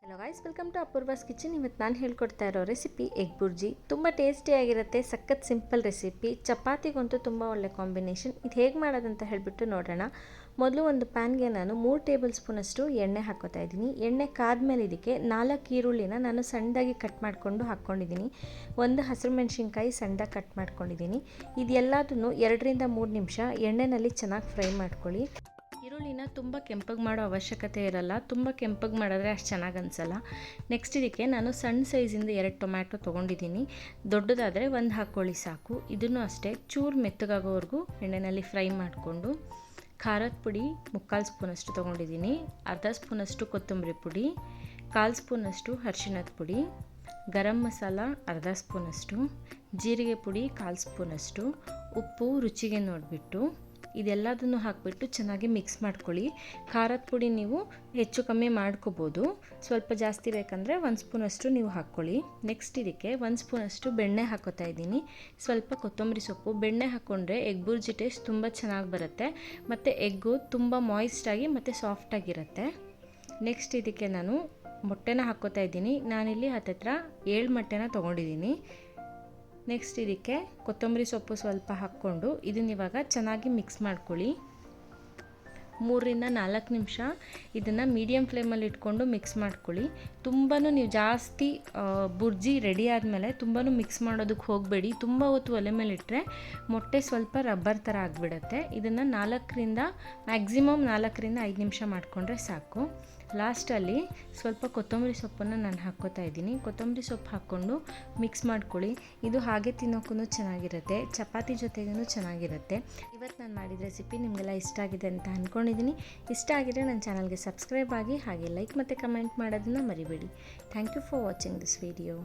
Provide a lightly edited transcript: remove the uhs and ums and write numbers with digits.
Hello guys, welcome to Apoorva's kitchen. ಇವತ್ತು ನಾನು ಹೇಳ್ಕೊಡ್ತಾ ಇರೋ ರೆಸಿಪಿ ಎಗ್ ಬುರ್ಜಿ. ತುಂಬ ಟೇಸ್ಟಿಯಾಗಿರುತ್ತೆ, ಸಖತ್ ಸಿಂಪಲ್ ರೆಸಿಪಿ. ಚಪಾತಿಗಂತೂ ತುಂಬ ಒಳ್ಳೆ ಕಾಂಬಿನೇಷನ್. ಇದು ಹೇಗೆ ಮಾಡೋದಂತ ಹೇಳಿಬಿಟ್ಟು ನೋಡೋಣ. ಮೊದಲು ಒಂದು ಪ್ಯಾನ್ಗೆ ನಾನು 3 ಟೇಬಲ್ ಸ್ಪೂನಷ್ಟು ಎಣ್ಣೆ ಹಾಕೋತಾ ಇದ್ದೀನಿ. ಎಣ್ಣೆ ಕಾದ್ಮೇಲೆ ಇದಕ್ಕೆ 4 ಈರುಳ್ಳಿನ ನಾನು ಸಣ್ಣದಾಗಿ ಕಟ್ ಮಾಡಿಕೊಂಡು ಹಾಕ್ಕೊಂಡಿದ್ದೀನಿ. ಒಂದು ಹಸಿರು ಮೆಣಸಿನ್ಕಾಯಿ ಸಣ್ಣದಾಗಿ ಕಟ್ ಮಾಡ್ಕೊಂಡಿದ್ದೀನಿ. ಇದೆಲ್ಲದನ್ನು 2 ರಿಂದ 3 ನಿಮಿಷ ಎಣ್ಣೆಯಲ್ಲಿ ಚೆನ್ನಾಗಿ ಫ್ರೈ ಮಾಡ್ಕೊಳ್ಳಿ. ಈರುಳ್ಳಿನ ತುಂಬ ಕೆಂಪಗೆ ಮಾಡೋ ಅವಶ್ಯಕತೆ ಇರಲ್ಲ, ತುಂಬ ಕೆಂಪಗೆ ಮಾಡಿದ್ರೆ ಅಷ್ಟು ಚೆನ್ನಾಗಿ ಅನಿಸಲ್ಲ. ನೆಕ್ಸ್ಟ್ ಇದಕ್ಕೆ ನಾನು ಸಣ್ಣ ಸೈಜಿಂದ 2 ಟೊಮ್ಯಾಟೊ ತೊಗೊಂಡಿದ್ದೀನಿ. ದೊಡ್ಡದಾದರೆ 1 ಹಾಕ್ಕೊಳ್ಳಿ ಸಾಕು. ಇದನ್ನು ಅಷ್ಟೇ ಚೂರು ಮೆತ್ತಗಾಗೋವರೆಗೂ ಎಣ್ಣೆಯಲ್ಲಿ ಫ್ರೈ ಮಾಡಿಕೊಂಡು, ಖಾರದ ಪುಡಿ 3/4 ಸ್ಪೂನಷ್ಟು ತೊಗೊಂಡಿದ್ದೀನಿ. ಅರ್ಧ ಸ್ಪೂನಷ್ಟು ಕೊತ್ತಂಬರಿ ಪುಡಿ, 1/4 ಸ್ಪೂನಷ್ಟು ಅರಿಶಿಣದ ಪುಡಿ, ಗರಂ ಮಸಾಲ ಅರ್ಧ ಸ್ಪೂನಷ್ಟು, ಜೀರಿಗೆ ಪುಡಿ 1/4 ಸ್ಪೂನಷ್ಟು, ಉಪ್ಪು ರುಚಿಗೆ ನೋಡಿಬಿಟ್ಟು ಇದೆಲ್ಲದನ್ನು ಹಾಕಿಬಿಟ್ಟು ಚೆನ್ನಾಗಿ ಮಿಕ್ಸ್ ಮಾಡ್ಕೊಳ್ಳಿ. ಖಾರದ ಪುಡಿ ನೀವು ಹೆಚ್ಚು ಕಮ್ಮಿ ಮಾಡ್ಕೋಬೋದು, ಸ್ವಲ್ಪ ಜಾಸ್ತಿ ಬೇಕಂದರೆ 1 ಸ್ಪೂನಷ್ಟು ನೀವು ಹಾಕ್ಕೊಳ್ಳಿ. ನೆಕ್ಸ್ಟ್ ಇದಕ್ಕೆ 1 ಸ್ಪೂನಷ್ಟು ಬೆಣ್ಣೆ ಹಾಕೋತಾ ಇದ್ದೀನಿ. ಸ್ವಲ್ಪ ಕೊತ್ತಂಬರಿ ಸೊಪ್ಪು. ಬೆಣ್ಣೆ ಹಾಕ್ಕೊಂಡ್ರೆ ಎಗ್ ಬುರ್ಜಿ ಟೇಸ್ಟ್ ತುಂಬ ಚೆನ್ನಾಗಿ ಬರುತ್ತೆ ಮತ್ತು ಎಗ್ಗು ತುಂಬ ಮಾಯಿಸ್ಟಾಗಿ ಮತ್ತು ಸಾಫ್ಟಾಗಿರುತ್ತೆ. ನೆಕ್ಸ್ಟ್ ಇದಕ್ಕೆ ನಾನು ಮೊಟ್ಟೆನ ಹಾಕ್ಕೋತಾ ಇದ್ದೀನಿ. ನಾನಿಲ್ಲಿ ಹತ್ತತ್ರ 7 ಮೊಟ್ಟೆನ ತೊಗೊಂಡಿದ್ದೀನಿ. ನೆಕ್ಸ್ಟ್ ಇದಕ್ಕೆ ಕೊತ್ತಂಬರಿ ಸೊಪ್ಪು ಸ್ವಲ್ಪ ಹಾಕ್ಕೊಂಡು ಇದನ್ನ ಇವಾಗ ಚೆನ್ನಾಗಿ ಮಿಕ್ಸ್ ಮಾಡ್ಕೊಳ್ಳಿ. 3 ರಿಂದ 4 ನಿಮಿಷ ಇದನ್ನು ಮೀಡಿಯಮ್ ಫ್ಲೇಮಲ್ಲಿ ಇಟ್ಕೊಂಡು ಮಿಕ್ಸ್ ಮಾಡ್ಕೊಳ್ಳಿ. ತುಂಬಾ ನೀವು ಜಾಸ್ತಿ ಬುರ್ಜಿ ರೆಡಿ ಆದಮೇಲೆ ತುಂಬಾ ಮಿಕ್ಸ್ ಮಾಡೋದಕ್ಕೆ ಹೋಗಬೇಡಿ. ತುಂಬ ಹೊತ್ತು ಒಲೆ ಮೇಲೆ ಇಟ್ಟರೆ ಮೊಟ್ಟೆ ಸ್ವಲ್ಪ ರಬ್ಬರ್ ಥರ ಆಗಿಬಿಡುತ್ತೆ. ಇದನ್ನು 4 ರಿಂದ 5 ನಿಮಿಷ ಮಾಡಿಕೊಂಡ್ರೆ ಸಾಕು. ಲಾಸ್ಟಲ್ಲಿ ಸ್ವಲ್ಪ ಕೊತ್ತಂಬರಿ ಸೊಪ್ಪನ್ನು ನಾನು ಹಾಕ್ಕೋತಾ ಇದ್ದೀನಿ. ಕೊತ್ತಂಬರಿ ಸೊಪ್ಪು ಹಾಕ್ಕೊಂಡು ಮಿಕ್ಸ್ ಮಾಡ್ಕೊಳ್ಳಿ. ಇದು ಹಾಗೆ ತಿನ್ನೋಕ್ಕೂ ಚೆನ್ನಾಗಿರುತ್ತೆ, ಚಪಾತಿ ಜೊತೆಗೂ ಚೆನ್ನಾಗಿರುತ್ತೆ. ಇವತ್ತು ನಾನು ಮಾಡಿದ ರೆಸಿಪಿ ನಿಮಗೆಲ್ಲ ಇಷ್ಟ ಆಗಿದೆ ಅಂತ ಅಂದ್ಕೊಂಡಿದ್ದೀನಿ. ಇಷ್ಟ ಆಗಿದ್ರೆ ನನ್ನ ಚಾನಲ್ಗೆ ಸಬ್ಸ್ಕ್ರೈಬ್ ಆಗಿ, ಹಾಗೆ ಲೈಕ್ ಮತ್ತು ಕಮೆಂಟ್ ಮಾಡೋದನ್ನು ಮರಿಬೇಡಿ. Thank you for watching this video.